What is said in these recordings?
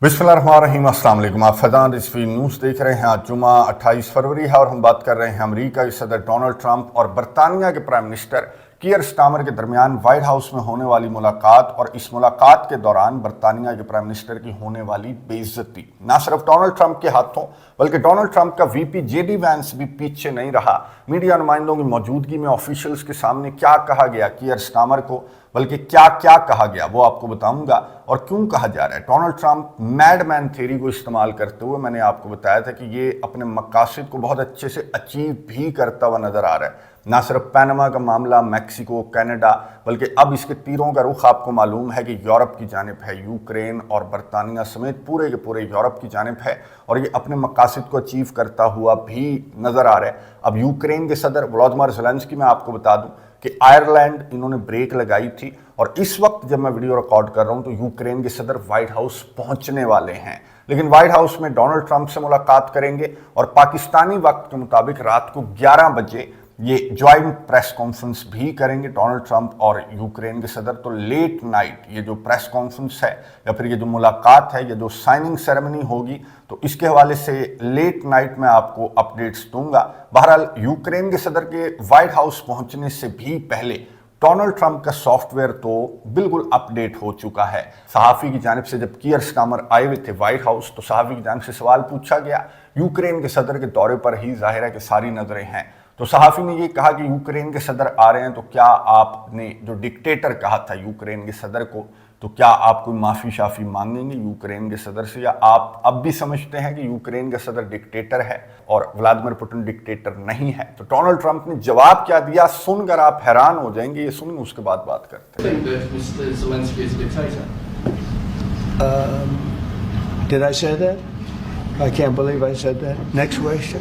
बिस्मिल्लाहिर्रहमानिर्रहीम, अस्सलाम वालेकुम। आप फैज़ान रिजवी न्यूज़ देख रहे हैं। आज जुमा 28 फरवरी है और हम बात कर रहे हैं अमेरिका के सदर डोनाल्ड ट्रंप और बरतानिया के प्राइम मिनिस्टर कीयर स्टारमर के दरमियान व्हाइट हाउस में होने वाली मुलाकात और इस मुलाकात के दौरान बरतानिया के प्राइम मिनिस्टर की होने वाली बेइज्जती। ना सिर्फ डोनाल्ड ट्रंप के हाथों बल्कि डोनाल्ड ट्रंप का वीपी जेडी वैंस भी पीछे नहीं रहा। मीडिया नुमाइंदों की मौजूदगी में ऑफिशियल्स के सामने क्या कहा गया कीयर स्टारमर को, बल्कि क्या क्या कहा गया वो आपको बताऊंगा और क्यों कहा जा रहा है। डोनाल्ड ट्रंप मैडमैन थ्योरी को इस्तेमाल करते हुए मैंने आपको बताया था कि ये अपने मकासद को बहुत अच्छे से अचीव भी करता हुआ नजर आ रहा है। ना सिर्फ पैनामा का मामला, मैक्सिको, कनाडा, बल्कि अब इसके तीरों का रुख आपको मालूम है कि यूरोप की जानिब है। यूक्रेन और बरतानिया समेत पूरे के पूरे यूरोप की जानिब है और ये अपने मकासद को अचीव करता हुआ भी नजर आ रहा है। अब यूक्रेन के सदर वोलोदिमीर ज़ेलेंस्की, मैं आपको बता दूं कि आयरलैंड इन्होंने ब्रेक लगाई थी और इस वक्त जब मैं वीडियो रिकॉर्ड कर रहा हूं तो यूक्रेन के सदर व्हाइट हाउस पहुंचने वाले हैं। लेकिन व्हाइट हाउस में डोनाल्ड ट्रंप से मुलाकात करेंगे और पाकिस्तानी वक्त के मुताबिक रात को 11 बजे ये ज्वाइंट प्रेस कॉन्फ्रेंस भी करेंगे डोनाल्ड ट्रंप और यूक्रेन के सदर। तो लेट नाइट ये जो प्रेस कॉन्फ्रेंस है या फिर ये जो मुलाकात है, ये जो साइनिंग सेरेमनी होगी, तो इसके हवाले से लेट नाइट में आपको अपडेट्स दूंगा। बहरहाल यूक्रेन के सदर के व्हाइट हाउस पहुंचने से भी पहले डोनाल्ड ट्रंप का सॉफ्टवेयर तो बिल्कुल अपडेट हो चुका है। सहाफ़ी की जानिब से जब कीयर स्टारमर आए हुए थे व्हाइट हाउस तो सहाफ़ी की जानिब से सवाल पूछा गया। यूक्रेन के सदर के दौरे पर ही जाहिर है कि सारी नजरें हैं। तो सहाफ़ी ने ये कहा कि यूक्रेन के सदर आ रहे हैं तो क्या आपने जो डिक्टेटर कहा था यूक्रेन के सदर को, तो क्या आप कोई माफ़ी शाफ़ी मांगेंगे यूक्रेन के सदर से, या आप अब भी समझते हैं कि यूक्रेन का सदर डिक्टेटर है और व्लादिमीर पुतिन डिक्टेटर नहीं है। तो डोनाल्ड ट्रंप ने जवाब क्या दिया सुनकर आप हैरान हो जाएंगे। ये सुनिए, उसके बाद बात करते हैं। Did I say that? I can't believe I said that. Next question.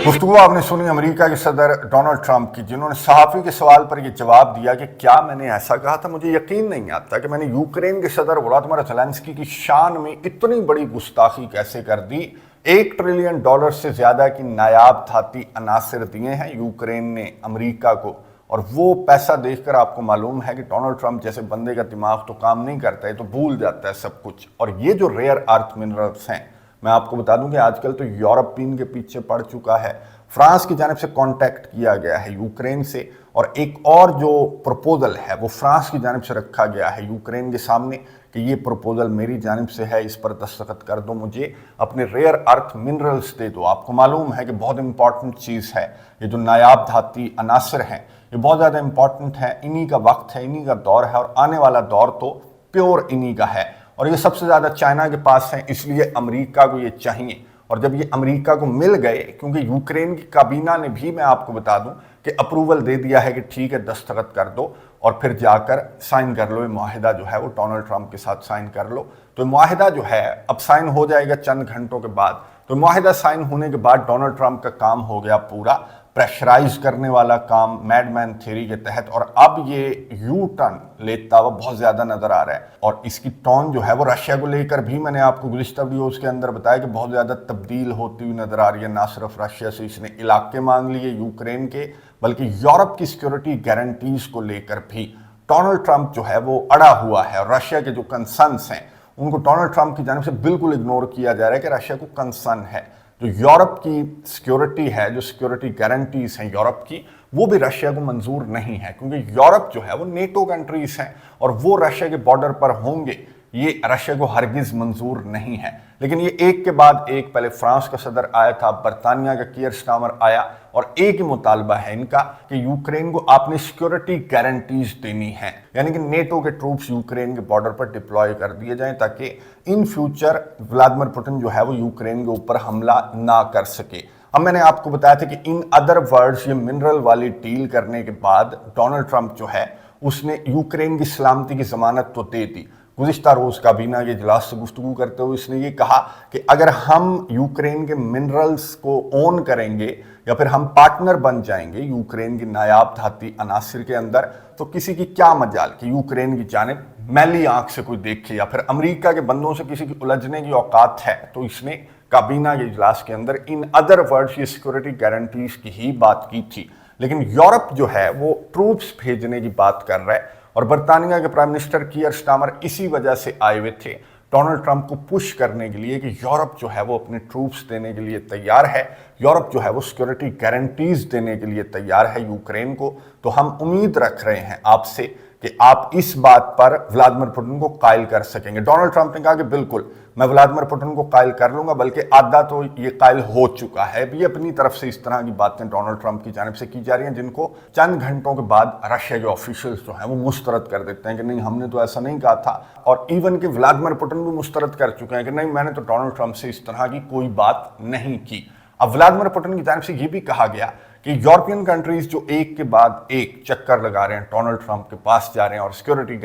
गुफ्तगू आपने सुनी अमेरिका के सदर डोनाल्ड ट्रंप की, जिन्होंने सहाफ़ी के सवाल पर यह जवाब दिया कि क्या मैंने ऐसा कहा था। मुझे यकीन नहीं आता कि मैंने यूक्रेन के सदर वोलोदिमीर ज़ेलेंस्की की शान में इतनी बड़ी गुस्ताखी कैसे कर दी। $1 ट्रिलियन से ज्यादा की नायाब धाती अनासिर दिए हैं यूक्रेन ने अमेरिका को, और वो पैसा देखकर आपको मालूम है कि डोनाल्ड ट्रंप जैसे बंदे का दिमाग तो काम नहीं करता है, तो भूल जाता है सब कुछ। और ये जो रेयर अर्थ मिनरल्स हैं, मैं आपको बता दूं कि आजकल तो यूरोप भी इनके पीछे पड़ चुका है। फ्रांस की जानिब से कांटेक्ट किया गया है यूक्रेन से, और एक और जो प्रपोजल है वो फ्रांस की जानिब से रखा गया है यूक्रेन के सामने कि ये प्रपोजल मेरी जानिब से है, इस पर दस्तखत कर दो, मुझे अपने रेयर अर्थ मिनरल्स दे दो। आपको मालूम है कि बहुत इंपॉर्टेंट चीज़ है ये जो नायाब धाती अनासर हैं, ये बहुत ज़्यादा इंपॉर्टेंट है। इन्हीं का वक्त है, इन्हीं का दौर है और आने वाला दौर तो प्योर इन्हीं का है। और ये सबसे ज़्यादा चाइना के पास है, इसलिए अमेरिका को ये चाहिए। और जब ये अमेरिका को मिल गए, क्योंकि यूक्रेन की काबीना ने भी, मैं आपको बता दूं कि अप्रूवल दे दिया है कि ठीक है दस्तखत कर दो और फिर जाकर साइन कर लो। ये मुआहिदा जो है वो डोनाल्ड ट्रंप के साथ साइन कर लो। तो मुआहिदा जो है अब साइन हो जाएगा चंद घंटों के बाद। तो मुआहिदा साइन होने के बाद डोनाल्ड ट्रंप का काम हो गया पूरा, प्रेशराइज करने वाला काम मैडमैन थ्योरी के तहत। और अब ये यू टर्न लेता हुआ बहुत ज्यादा नजर आ रहा है और इसकी टोन जो है वो रशिया को लेकर भी मैंने आपको गुज़िश्ता वीडियोस के अंदर बताया कि बहुत ज्यादा तब्दील होती हुई नजर आ रही है। ना सिर्फ रशिया से इसने इलाके मांग लिए यूक्रेन के, बल्कि यूरोप की सिक्योरिटी गारंटीज को लेकर भी डोनाल्ड ट्रंप जो है वो अड़ा हुआ है। और रशिया के जो कंसर्न्स हैं उनको डोनाल्ड ट्रंप की जानिब से बिल्कुल इग्नोर किया जा रहा है कि रशिया को कंसर्न है। जो यूरोप की सिक्योरिटी है, जो सिक्योरिटी गारंटीज हैं यूरोप की, वो भी रशिया को मंजूर नहीं है, क्योंकि यूरोप जो है वो नेटो कंट्रीज हैं और वो रशिया के बॉर्डर पर होंगे, ये रशिया को हरगिज मंजूर नहीं है। लेकिन ये एक के बाद एक, पहले फ्रांस का सदर आया था, बरतानिया का कीयर स्टारमर आया, और एक ही मुतालबा है इनका कि यूक्रेन को अपनी सिक्योरिटी गारंटीज देनी है, यानी कि नेटो के ट्रूप्स यूक्रेन के बॉर्डर पर डिप्लॉय कर दिए जाएं ताकि इन फ्यूचर व्लादिमीर पुतिन जो है वो यूक्रेन के ऊपर हमला ना कर सके। अब मैंने आपको बताया था कि इन अदर वर्ड्स ये मिनरल वाली डील करने के बाद डोनाल्ड ट्रंप जो है उसने यूक्रेन की सलामती की जमानत तो दे दी। गुज़िश्ता रोज़ काबीना के इजलास से गुफ्तगू करते हुए इसने ये कहा कि अगर हम यूक्रेन के मिनरल्स को ओन करेंगे या फिर हम पार्टनर बन जाएंगे यूक्रेन की नायाब धाती अनासिर के अंदर, तो किसी की क्या मजाल कि यूक्रेन की जानिब मैली आंख से कोई देखे या फिर अमेरिका के बंदों से किसी की उलझने की औकात है। तो इसने काबीना के इजलास के अंदर इन अदर वर्ड्स ये सिक्योरिटी गारंटीज की ही बात की थी। लेकिन यूरोप जो है वो ट्रूप्स भेजने की बात कर रहा है اور برطانیہ کے پرائم منسٹر کیئر سٹارمر اسی وجہ سے آئے ہوئے تھے ڈونلڈ ٹرمپ کو پش کرنے کے لیے کہ یورپ جو ہے وہ اپنے ٹروپس دینے کے لیے تیار ہے، یورپ جو ہے وہ سیکورٹی گارنٹیز دینے کے لیے تیار ہے یوکرین کو، تو ہم امید رکھ رہے ہیں آپ سے کہ آپ اس بات پر ولادیمیر پوٹن کو قائل کر سکیں گے۔ ڈونلڈ ٹرمپ نے کہا کہ بالکل میں ولادیمیر پوٹن کو قائل کر لوں گا، بلکہ آدھا تو یہ قائل ہو چکا ہے۔ بھی اپنی طرف سے اس طرح کی باتیں ڈونلڈ ٹرمپ کی جانب سے کی جا رہی ہیں جن کو چند گھنٹوں کے بعد رشیا کے آفیشلز جو ہیں وہ مسترد کر دیتے ہیں کہ نہیں ہم نے تو ایسا نہیں کہا تھا، اور ایون کہ ولادیمیر پوٹن بھی مسترد کر چکے ہیں کہ نہیں میں نے تو ڈونلڈ ٹرمپ سے اس طرح کی کوئی بات نہیں کی۔ اب ولادیمیر پوٹن کی جانب سے یہ بھی کہا گیا کہ یورپین کنٹریز جو ایک کے بعد ایک چکر لگا رہے ہیں ڈونلڈ ٹرمپ کے پاس جا رہے ہیں اور سیکورٹی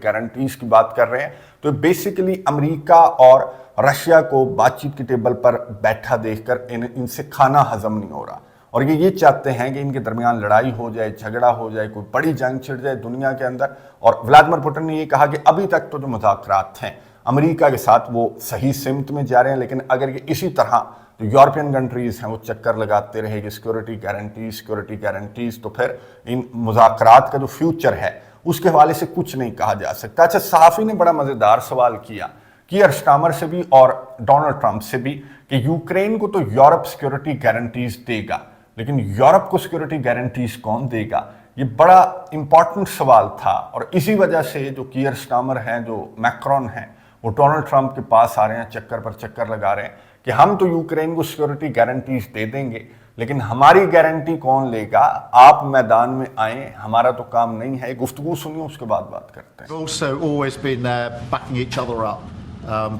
گارنٹیز کی بات کر رہے ہیں، تو بیسیکلی امریکہ اور رشیا کو بات چیت کی ٹیبل پر بیٹھا دیکھ کر ان سے کھانا ہضم نہیں ہو رہا، اور یہ چاہتے ہیں کہ ان کے درمیان لڑائی ہو جائے، جھگڑا ہو جائے، کوئی بڑی جنگ چھڑ جائے دنیا کے اندر۔ اور ولادیمیر پوٹن نے یہ کہا کہ ابھی تک تو جو مذاکرات ہیں امریکہ کے ساتھ وہ صحیح سمت میں جا رہے ہیں، لیکن اگر یہ اسی طرح جو یورپین کنٹریز ہیں وہ چکر لگاتے رہے گی سیکورٹی گارنٹیز، تو پھر ان مذاکرات کا جو فیوچر ہے اس کے حوالے سے کچھ نہیں کہا جا سکتا۔ اچھا، صحافی نے بڑا مزیدار سوال کیا کیئر سٹارمر سے بھی اور ڈونلڈ ٹرمپ سے بھی کہ یوکرین کو تو یورپ سیکورٹی گارنٹیز دے گا، لیکن یورپ کو سیکورٹی گارنٹیز کون دے گا؟ یہ بڑا امپورٹنٹ سوال تھا، اور اسی وجہ سے جو کیئر سٹارمر ہیں، جو میکرون ہیں، وہ ڈونلڈ ٹرمپ کے پاس آ رہے ہیں، چکر پر چکر لگا رہے ہیں کہ ہم تو یوکرین کو سیکورٹی گارنٹیز دے دیں گے، لیکن ہماری گارنٹی کون لے گا؟ آپ میدان میں آئیں، ہمارا تو کام نہیں ہے۔ گفتگو سنیے اس کے بعد بات کرتے ہیں۔ We've also always been backing each other up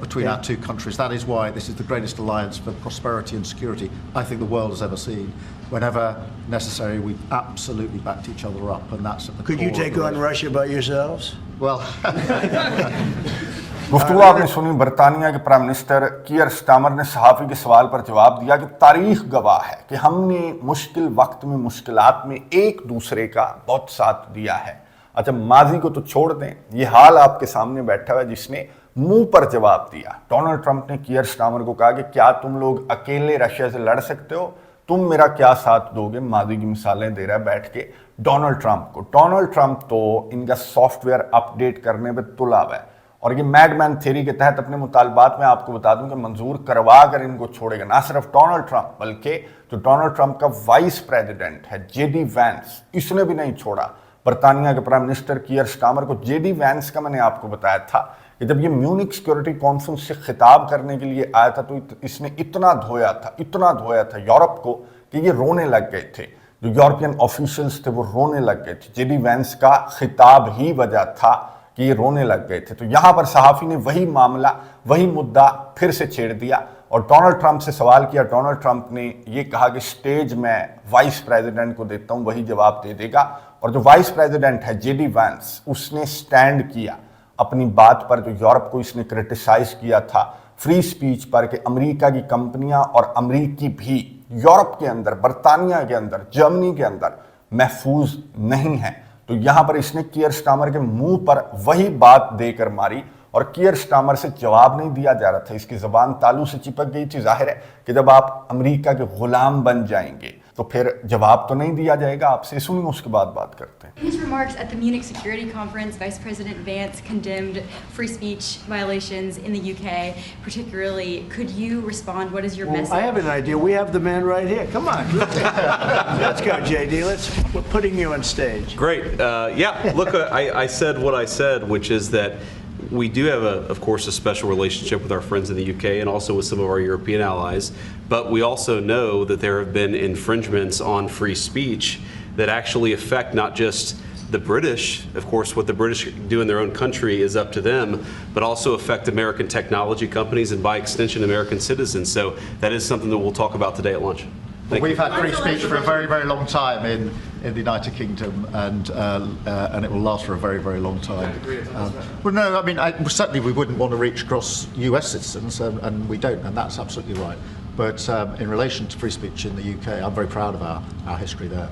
between our two countries. That is why this is the greatest alliance for prosperity and security I think the world has ever seen. Whenever necessary, we've absolutely backed each other up, and that's at the core. Could you take on Russia by yourselves? Well, گفتگو آپ نے سنی۔ برطانیہ کے prime minister care Starmer نے صحافی کے سوال پر جواب دیا کہ تاریخ گواہ ہے کہ ہم نے مشکل وقت میں، مشکلات میں ایک دوسرے کا بہت ساتھ دیا ہے۔ اچھا، ماضی کو تو چھوڑ دیں، یہ حال آپ کے سامنے بیٹھا ہوا ہے جس نے منہ پر جواب دیا۔ ڈونلڈ ٹرمپ نے کیئر سٹارمر کو کہا کہ کیا تم لوگ اکیلے رشیا سے لڑ سکتے ہو؟ تم میرا کیا ساتھ دو گے؟ ماضی کی مثالیں دے رہا ہے بیٹھ کے ڈونلڈ ٹرمپ کو۔ ڈونلڈ ٹرمپ تو ان کا سافٹ ویئر اپڈیٹ کرنے پہ تلا ہوا ہے، اور یہ میڈ مین تھیوری کے تحت اپنے مطالبات میں آپ کو بتا دوں کہ منظور کروا کر ان کو چھوڑے گا۔ نہ صرف ڈونلڈ ٹرمپ بلکہ جو ڈونلڈ ٹرمپ کا وائس پریزیڈنٹ ہے جے ڈی وینس، اس نے بھی نہیں چھوڑا برطانیہ کے پرائم منسٹر کیئر سٹارمر کو۔ جے ڈی وینس کا میں نے آپ کو بتایا تھا کہ جب یہ میونک سیکورٹی کانفرنس سے خطاب کرنے کے لیے آیا تھا تو اس نے اتنا دھویا تھا یورپ کو کہ یہ رونے لگ گئے تھے، جو یورپین آفیشلز تھے وہ رونے لگ گئے تھے۔ جے ڈی وینس کا خطاب ہی وجہ تھا کہ یہ رونے لگ گئے تھے۔ تو یہاں پر صحافی نے وہی معاملہ، وہی مدعا پھر سے چھیڑ دیا اور ڈونلڈ ٹرمپ سے سوال کیا۔ ڈونلڈ ٹرمپ نے یہ کہا کہ سٹیج میں وائس پریزیڈنٹ کو دیتا ہوں، وہی جواب دے دے گا۔ اور جو وائس پریزیڈنٹ ہے جے ڈی وینس، اس نے سٹینڈ کیا اپنی بات پر، جو یورپ کو اس نے کرٹیسائز کیا تھا فری سپیچ پر، کہ امریکہ کی کمپنیاں اور امریکی بھی یورپ کے اندر، برطانیہ کے اندر، جرمنی کے اندر محفوظ نہیں ہیں۔ تو یہاں پر اس نے کیئر سٹارمر کے منہ پر وہی بات دے کر ماری، اور کیئر سٹارمر سے جواب نہیں دیا جا رہا تھا، اس کی زبان تالو سے چپک گئی تھی۔ ظاہر ہے کہ جب آپ امریکہ کے غلام بن جائیں گے تو پھر جواب تو نہیں دیا جائے گا آپ سے۔ سنیں اس کے بعد بات کرتے ہیں۔ In his remarks at the Munich Security Conference, Vice President Vance condemned free speech violations in the UK, particularly. Could you respond? What is your message? I have an idea. We have the man right here. Come on. Let's go, JD. We're putting you on stage. Great. Yeah, look, I said what I said, which is that we do have, of course, a special relationship with our friends in the UK and also with some of our European allies, but we also know that there have been infringements on free speech that actually affect not just the British, of course, what the British do in their own country is up to them, but also affect American technology companies and by extension American citizens. So that is something that we'll talk about today at lunch. we've had free speech for a very, very long time in the United Kingdom, and it will last for a very, very long time. Well, no, I mean, certainly we wouldn't want to reach across US citizens, and we don't, and that's absolutely right. But in relation to free speech in the UK, I'm very proud of our history there.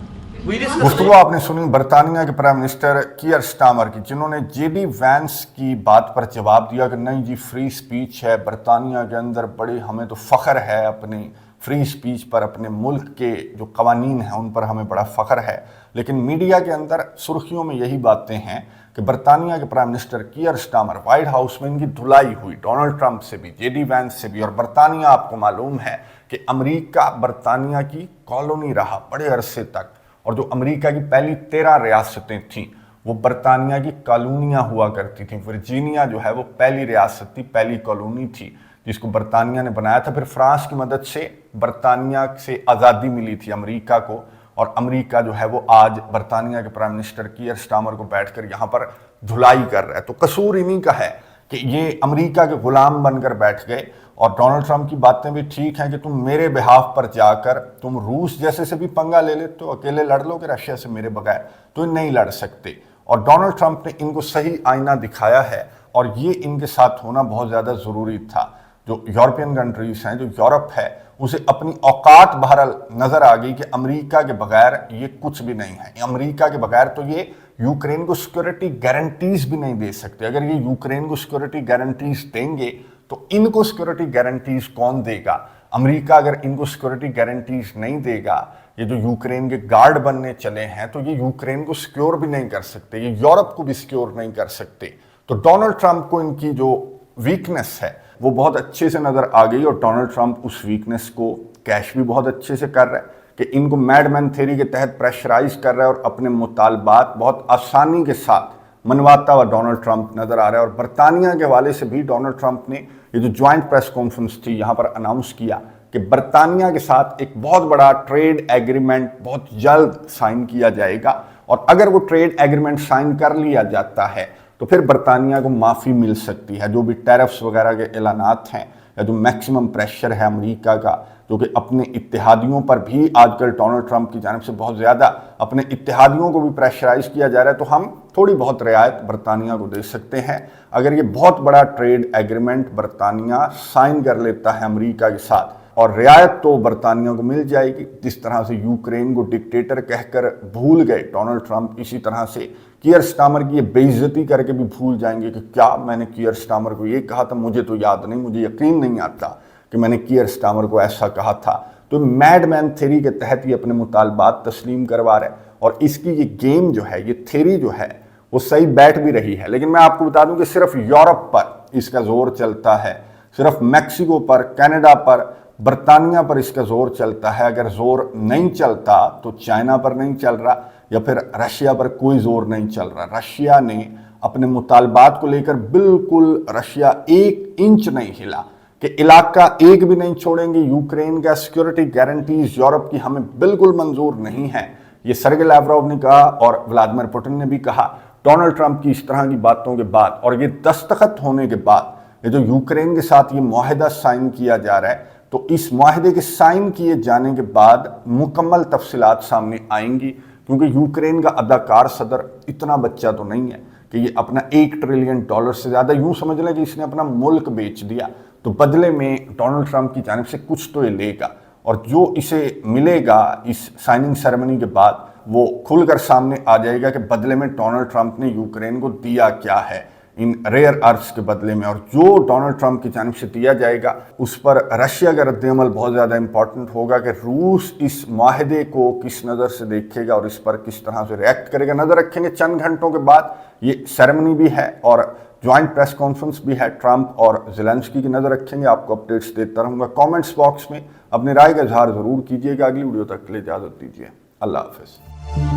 گفتگو آپ نے سنی برطانیہ کے prime minister care Starmer کی، جنہوں نے J D Venice کی بات پر جواب دیا کہ نہیں جی فری سپیچ ہے برطانیہ کے اندر، بڑی ہمیں تو فخر ہے اپنی फ्री स्पीच पर, अपने मुल्क के जो कवानीन हैं उन पर हमें बड़ा फ़ख्र है, लेकिन मीडिया के अंदर सुर्खियों में यही बातें हैं कि बरतानिया के prime minister Keir Starmer White House में इनकी धुलाई हुई डोनाल्ड ट्रंप से भी, जेडी वैंस से भी। और बरतानिया, आपको मालूम है कि अमेरिका बरतानिया की कॉलोनी रहा बड़े अरसे तक, और जो अमेरिका की पहली 13 रियासतें थीं वो बरतानिया की कॉलोनियाँ हुआ करती थीं। वर्जीनिया जो है वो पहली रियासत थी, पहली कॉलोनी थी जिसको बरतानिया ने बनाया था। फिर फ्रांस की मदद से बरतानिया से आज़ादी मिली थी अमेरिका को, और अमेरिका जो है वो आज बरतानिया के प्राइम मिनिस्टर कीयर स्टामर को बैठकर यहाँ पर धुलाई कर रहा है। तो कसूर इन्हीं का है कि ये अमेरिका के गुलाम बनकर बैठ गए। और डोनाल्ड ट्रंप की बातें भी ठीक हैं कि तुम मेरे बिहाफ पर जाकर तुम रूस जैसे से भी पंगा ले लेते हो, अकेले लड़ लोगे रशिया से मेरे बगैर, तो नहीं लड़ सकते। और डोनाल्ड ट्रंप ने इनको सही आईना दिखाया है, और ये इनके साथ होना बहुत ज़्यादा ज़रूरी था। जो यूरोपियन कंट्रीज हैं, जो यूरोप है, उसे अपनी औकात बहरहाल नज़र आ गई कि अमेरिका के बगैर ये कुछ भी नहीं है। अमेरिका के बगैर तो ये यूक्रेन को सिक्योरिटी गारंटीज भी नहीं दे सकते। अगर ये यूक्रेन को सिक्योरिटी गारंटीज देंगे तो इनको सिक्योरिटी गारंटीज कौन देगा? अमेरिका अगर इनको सिक्योरिटी गारंटीज नहीं देगा, ये जो यूक्रेन के गार्ड बनने चले हैं, तो ये यूक्रेन को सिक्योर भी नहीं कर सकते, ये यूरोप को भी सिक्योर नहीं कर सकते। तो डोनाल्ड ट्रंप को इनकी जो वीकनेस है वो बहुत अच्छे से नज़र आ गई, और डोनाल्ड ट्रंप उस वीकनेस को कैश भी बहुत अच्छे से कर रहा है कि इनको मैडमैन थ्योरी के तहत प्रेशराइज कर रहा है, और अपने मुतालबात बहुत आसानी के साथ मनवाता हुआ डोनाल्ड ट्रंप नज़र आ रहा है। और बरतानिया के हवाले से भी डोनाल्ड ट्रंप ने ये जो ज्वाइंट प्रेस कॉन्फ्रेंस थी यहाँ पर अनाउंस किया कि बरतानिया के साथ एक बहुत बड़ा ट्रेड एग्रीमेंट बहुत जल्द साइन किया जाएगा, और अगर वो ट्रेड एग्रीमेंट साइन कर लिया जाता है तो फिर बरतानिया को माफ़ी मिल सकती है। जो भी टैरिफ्स वगैरह के ऐलानात हैं, या जो मैक्सिमम प्रेशर है अमेरिका का, जो कि अपने इत्तेहादियों पर भी आजकल डोनाल्ड ट्रंप की जानिब से बहुत ज़्यादा अपने इत्तेहादियों को भी प्रेशराइज किया जा रहा है, तो हम थोड़ी बहुत रियायत बरतानिया को दे सकते हैं। अगर ये बहुत बड़ा ट्रेड एग्रीमेंट बरतानिया साइन कर लेता है अमेरिका के साथ, और रियायत तो बरतानिया को मिल जाएगी। जिस तरह से यूक्रेन को डिक्टेटर कहकर भूल गए डोनाल्ड ट्रंप, इसी तरह से कीयर स्टामर की ये बेइज्जती करके भी भूल जाएंगे कि क्या मैंने कीयर स्टामर को ये कहा था, मुझे तो याद नहीं, मुझे यकीन नहीं आता कि मैंने कीयर स्टामर को ऐसा कहा था। तो मैडमैन थ्योरी के तहत ये अपने मुतालबात तस्लीम करवा रहे हैं, और इसकी ये गेम जो है, ये थ्योरी जो है वो सही बैठ भी रही है। लेकिन मैं आपको बता दूं कि सिर्फ यूरोप पर इसका जोर चलता है, सिर्फ मैक्सिको पर, कनाडा पर, बरतानिया पर इसका जोर चलता है। अगर जोर नहीं चलता तो चाइना पर नहीं चल रहा, या फिर रशिया पर कोई जोर नहीं चल रहा। रशिया ने अपने मुतालबात को लेकर बिल्कुल रशिया 1 इंच नहीं हिला कि इलाका एक भी नहीं छोड़ेंगे, यूक्रेन का सिक्योरिटी गारंटीज यूरोप की हमें बिल्कुल मंजूर नहीं है। ये सर्गे लैवरोव ने कहा और व्लादिमीर पुतिन ने भी कहा। डोनाल्ड ट्रंप की इस तरह की बातों के बाद और ये दस्तखत होने के बाद, ये जो यूक्रेन के साथ ये मुआहिदा साइन किया जा रहा है, तो इस मुआहिदे के साइन किए जाने के बाद मुकम्मल तफसीलात सामने आएंगी, क्योंकि यूक्रेन का अदाकार सदर इतना बच्चा तो नहीं है कि ये अपना $1 ट्रिलियन से ज़्यादा, यूं समझ लें कि इसने अपना मुल्क बेच दिया, तो बदले में डोनाल्ड ट्रंप की जानिब से कुछ तो ये लेगा, और जो इसे मिलेगा इस साइनिंग सेरेमनी के बाद वो खुलकर सामने आ जाएगा कि बदले में डोनाल्ड ट्रंप ने यूक्रेन को दिया क्या है इन रेयर अर्थ्स के बदले में। और जो डोनाल्ड ट्रंप की जानिब से दिया जाएगा उस पर रशिया का रद्द-ए-अमल बहुत ज़्यादा इंपॉर्टेंट होगा कि रूस इस माहदे को किस नज़र से देखेगा और इस पर किस तरह से रिएक्ट करेगा। नज़र रखेंगे। चंद घंटों के बाद ये सेरेमनी भी है और ज्वाइंट प्रेस कॉन्फ्रेंस भी है ट्रंप और ज़ेलेंस्की की, नज़र रखेंगे। आपको अपडेट्स देता रहूँगा। कॉमेंट्स बॉक्स में अपनी राय का इजहार ज़रूर कीजिएगा। अगली वीडियो तक के लिए इजाज़त दीजिए। अल्लाह हाफ़िज़।